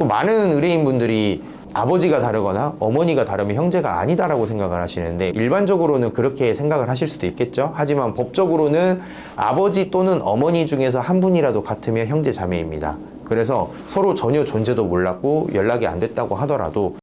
또 많은 의뢰인분들이 아버지가 다르거나 어머니가 다르면 형제가 아니다라고 생각을 하시는데, 일반적으로는 그렇게 생각을 하실 수도 있겠죠. 하지만 법적으로는 아버지 또는 어머니 중에서 한 분이라도 같으면 형제 자매입니다. 그래서 서로 전혀 존재도 몰랐고 연락이 안 됐다고 하더라도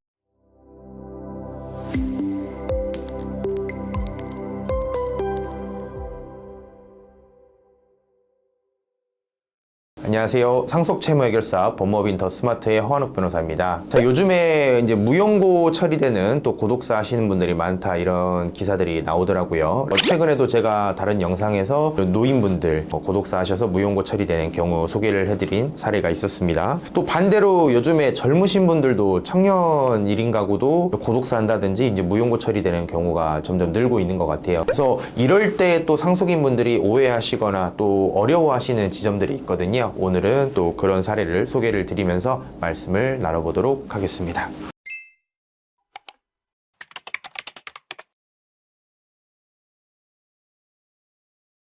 안녕하세요. 상속채무해결사 법무법인 더 스마트의 허한욱 변호사입니다. 자, 요즘에 이제 무용고 처리되는 또 고독사 하시는 분들이 많다, 이런 기사들이 나오더라고요. 최근에도 제가 다른 영상에서 노인분들 고독사 하셔서 무용고 처리되는 경우 소개를 해드린 사례가 있었습니다. 또 반대로 요즘에 젊으신 분들도 청년 1인 가구도 고독사 한다든지 이제 무용고 처리되는 경우가 점점 늘고 있는 것 같아요. 그래서 이럴 때 또 상속인 분들이 오해하시거나 또 어려워하시는 지점들이 있거든요. 오늘은 또 그런 사례를 소개를 드리면서 말씀을 나눠보도록 하겠습니다.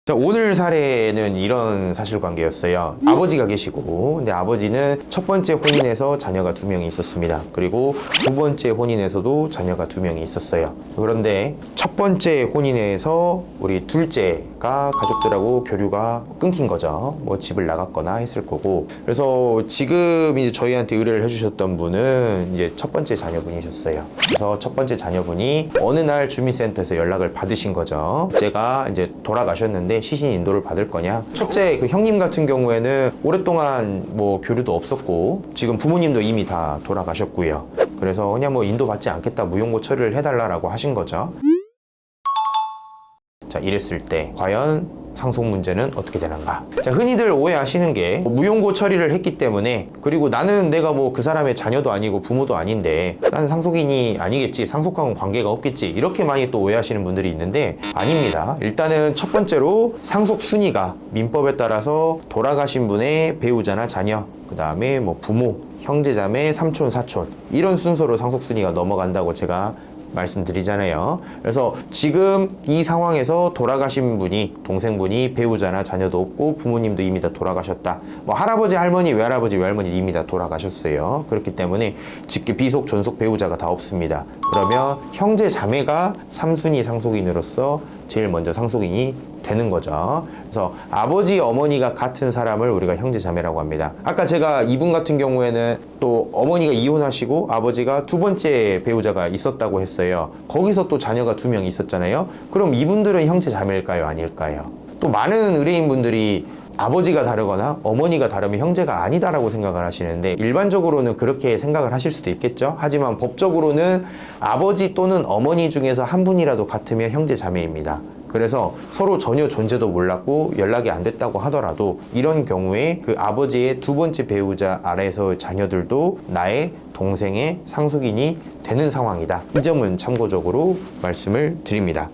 자, 오늘 사례는 이런 사실관계였어요. 아버지가 계시고, 근데 아버지는 첫 번째 혼인에서 자녀가 2명이 있었습니다. 그리고 두 번째 혼인에서도 자녀가 2명이 있었어요. 그런데 첫 번째 혼인에서 우리 둘째가 가족들하고 교류가 끊긴 거죠. 뭐 집을 나갔거나 했을 거고. 그래서 지금 이제 저희한테 의뢰를 해주셨던 분은 이제 첫 번째 자녀분이셨어요. 그래서 첫 번째 자녀분이 어느 날 주민센터에서 연락을 받으신 거죠. 제가 이제 돌아가셨는데 시신 인도를 받을 거냐. 첫째 그 형님 같은 경우에는 오랫동안 뭐 교류도 없었고 지금 부모님도 이미 다 돌아가셨고요. 그래서 그냥 뭐 인도 받지 않겠다, 무용고 처리를 해달라고 하신 거죠. 자, 이랬을 때 과연 상속 문제는 어떻게 되는가? 자, 흔히들 오해하시는 게 무용고 처리를 했기 때문에, 그리고 나는 내가 뭐 그 사람의 자녀도 아니고 부모도 아닌데 나는 상속인이 아니겠지, 상속하고는 관계가 없겠지, 이렇게 많이 또 오해하시는 분들이 있는데 아닙니다. 일단은 첫 번째로 상속 순위가 민법에 따라서 돌아가신 분의 배우자나 자녀, 그 다음에 뭐 부모, 형제자매, 삼촌, 사촌, 이런 순서로 상속 순위가 넘어간다고 제가 말씀드리잖아요. 그래서 지금 이 상황에서 돌아가신 분이, 동생분이 배우자나 자녀도 없고 부모님도 이미 다 돌아가셨다, 뭐 할아버지, 할머니, 외할아버지, 외할머니 이미 다 돌아가셨어요. 그렇기 때문에 직계, 비속, 존속 배우자가 다 없습니다. 그러면 형제 자매가 3순위 상속인으로서 제일 먼저 상속인이 되는 거죠. 그래서 아버지, 어머니가 같은 사람을 우리가 형제 자매라고 합니다. 아까 제가 이분 같은 경우에는 또 어머니가 이혼하시고 아버지가 두 번째 배우자가 있었다고 했어요. 거기서 또 자녀가 2명 있었잖아요. 그럼 이분들은 형제 자매일까요, 아닐까요? 또 많은 의뢰인분들이 아버지가 다르거나 어머니가 다르면 형제가 아니다라고 생각을 하시는데, 일반적으로는 그렇게 생각을 하실 수도 있겠죠. 하지만 법적으로는 아버지 또는 어머니 중에서 한 분이라도 같으면 형제 자매입니다. 그래서 서로 전혀 존재도 몰랐고 연락이 안 됐다고 하더라도 이런 경우에 그 아버지의 두 번째 배우자 아래에서 자녀들도 나의 동생의 상속인이 되는 상황이다. 이 점은 참고적으로 말씀을 드립니다.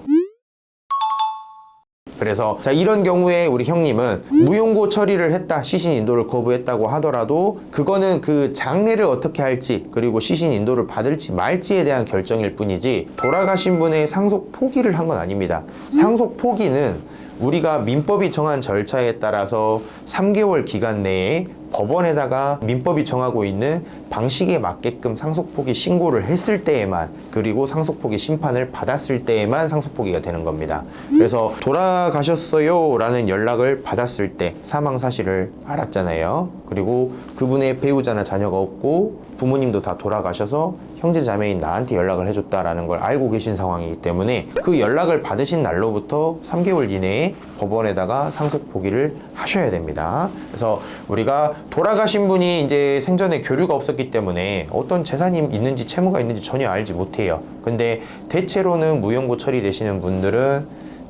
그래서 자, 이런 경우에 우리 형님은 무용고 처리를 했다, 시신 인도를 거부했다고 하더라도 그거는 그 장례를 어떻게 할지, 그리고 시신 인도를 받을지 말지에 대한 결정일 뿐이지 돌아가신 분의 상속 포기를 한 건 아닙니다. 상속 포기는 우리가 민법이 정한 절차에 따라서 3개월 기간 내에 법원에다가 민법이 정하고 있는 방식에 맞게끔 상속포기 신고를 했을 때에만, 그리고 상속포기 심판을 받았을 때에만 상속포기가 되는 겁니다. 그래서 돌아가셨어요 라는 연락을 받았을 때 사망 사실을 알았잖아요. 그리고 그분의 배우자나 자녀가 없고 부모님도 다 돌아가셔서 형제 자매인 나한테 연락을 해줬다라는 걸 알고 계신 상황이기 때문에 그 연락을 받으신 날로부터 3개월 이내에 법원에다가 상속 포기를 하셔야 됩니다. 그래서 우리가 돌아가신 분이 이제 생전에 교류가 없었기 때문에 어떤 재산이 있는지 채무가 있는지 전혀 알지 못해요. 근데 대체로는 무용고 처리되시는 분들은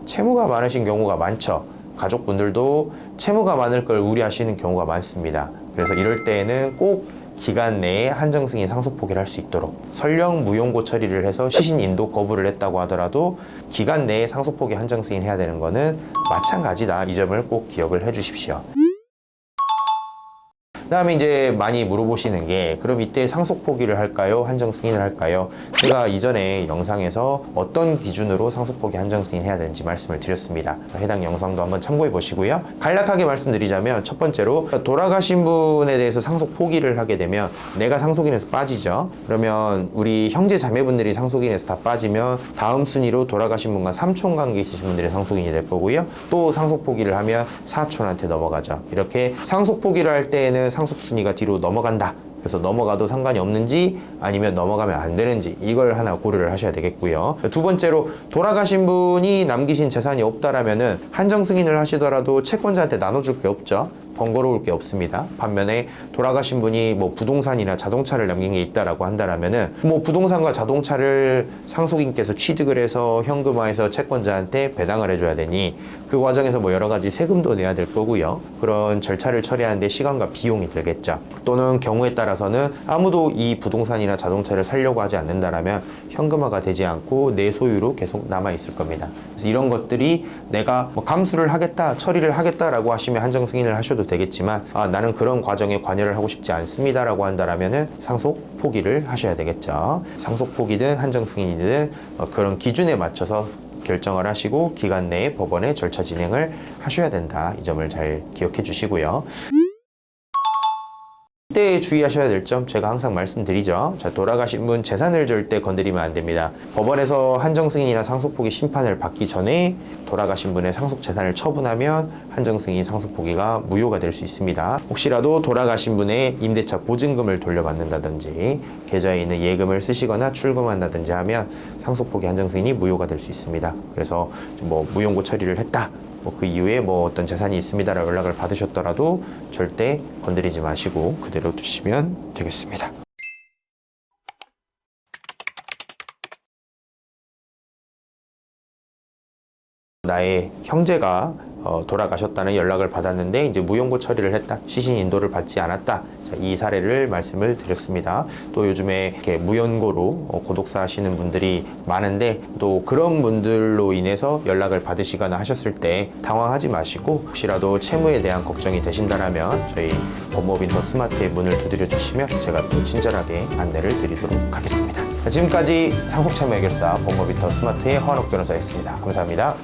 채무가 많으신 경우가 많죠. 가족분들도 채무가 많을 걸 우려하시는 경우가 많습니다. 그래서 이럴 때에는 꼭 기간 내에 한정승인 상속 포기를 할 수 있도록, 설령 무용고 처리를 해서 시신 인도 거부를 했다고 하더라도 기간 내에 상속 포기 한정승인 해야 되는 거는 마찬가지다. 이 점을 꼭 기억을 해 주십시오. 그다음에 이제 많이 물어보시는 게 그럼 이때 상속 포기를 할까요? 한정 승인을 할까요? 제가 이전에 영상에서 어떤 기준으로 상속 포기 한정 승인 해야 되는지 말씀을 드렸습니다. 해당 영상도 한번 참고해 보시고요. 간략하게 말씀드리자면 첫 번째로 돌아가신 분에 대해서 상속 포기를 하게 되면 내가 상속인에서 빠지죠. 그러면 우리 형제 자매분들이 상속인에서 다 빠지면 다음 순위로 돌아가신 분과 삼촌 관계 있으신 분들이 상속인이 될 거고요. 또 상속 포기를 하면 사촌한테 넘어가죠. 이렇게 상속 포기를 할 때에는 상속 순위가 뒤로 넘어간다. 그래서 넘어가도 상관이 없는지 아니면 넘어가면 안 되는지 이걸 하나 고려를 하셔야 되겠고요. 두 번째로 돌아가신 분이 남기신 재산이 없다라면은 한정 승인을 하시더라도 채권자한테 나눠줄 게 없죠. 번거로울 게 없습니다. 반면에 돌아가신 분이 뭐 부동산이나 자동차를 남긴 게 있다라고 한다라면은 뭐 부동산과 자동차를 상속인께서 취득을 해서 현금화해서 채권자한테 배당을 해줘야 되니 그 과정에서 뭐 여러 가지 세금도 내야 될 거고요. 그런 절차를 처리하는데 시간과 비용이 들겠죠. 또는 경우에 따라서는 아무도 이 부동산이나 자동차를 살려고 하지 않는다라면 현금화가 되지 않고 내 소유로 계속 남아 있을 겁니다. 그래서 이런 것들이 내가 뭐 감수를 하겠다, 처리를 하겠다라고 하시면 한정 승인을 하셔도 되겠지만 나는 그런 과정에 관여를 하고 싶지 않습니다라고 한다라면은 상속 포기를 하셔야 되겠죠. 상속 포기든 한정 승인이든 그런 기준에 맞춰서 결정을 하시고 기간 내에 법원의 절차 진행을 하셔야 된다. 이 점을 잘 기억해 주시고요. 이때 주의하셔야 될 점 제가 항상 말씀드리죠. 자, 돌아가신 분 재산을 절대 건드리면 안 됩니다. 법원에서 한정 승인이나 상속 포기 심판을 받기 전에 돌아가신 분의 상속 재산을 처분하면 한정 승인 상속 포기가 무효가 될 수 있습니다. 혹시라도 돌아가신 분의 임대차 보증금을 돌려받는다든지 계좌에 있는 예금을 쓰시거나 출금한다든지 하면 상속 포기 한정 승인이 무효가 될 수 있습니다. 그래서 뭐 무용고 처리를 했다. 뭐 그 이후에 뭐 어떤 재산이 있습니다라고 연락을 받으셨더라도 절대 건드리지 마시고 그대로 두시면 되겠습니다. 나의 형제가 돌아가셨다는 연락을 받았는데 이제 무용고 처리를 했다, 시신 인도를 받지 않았다. 자, 이 사례를 말씀을 드렸습니다. 또 요즘에 이렇게 무연고로 고독사 하시는 분들이 많은데 또 그런 분들로 인해서 연락을 받으시거나 하셨을 때 당황하지 마시고 혹시라도 채무에 대한 걱정이 되신다면 저희 법무법인 더 스마트에 문을 두드려 주시면 제가 또 친절하게 안내를 드리도록 하겠습니다. 자, 지금까지 상속채무 해결사 법무법인 더 스마트의 허한옥 변호사였습니다. 감사합니다.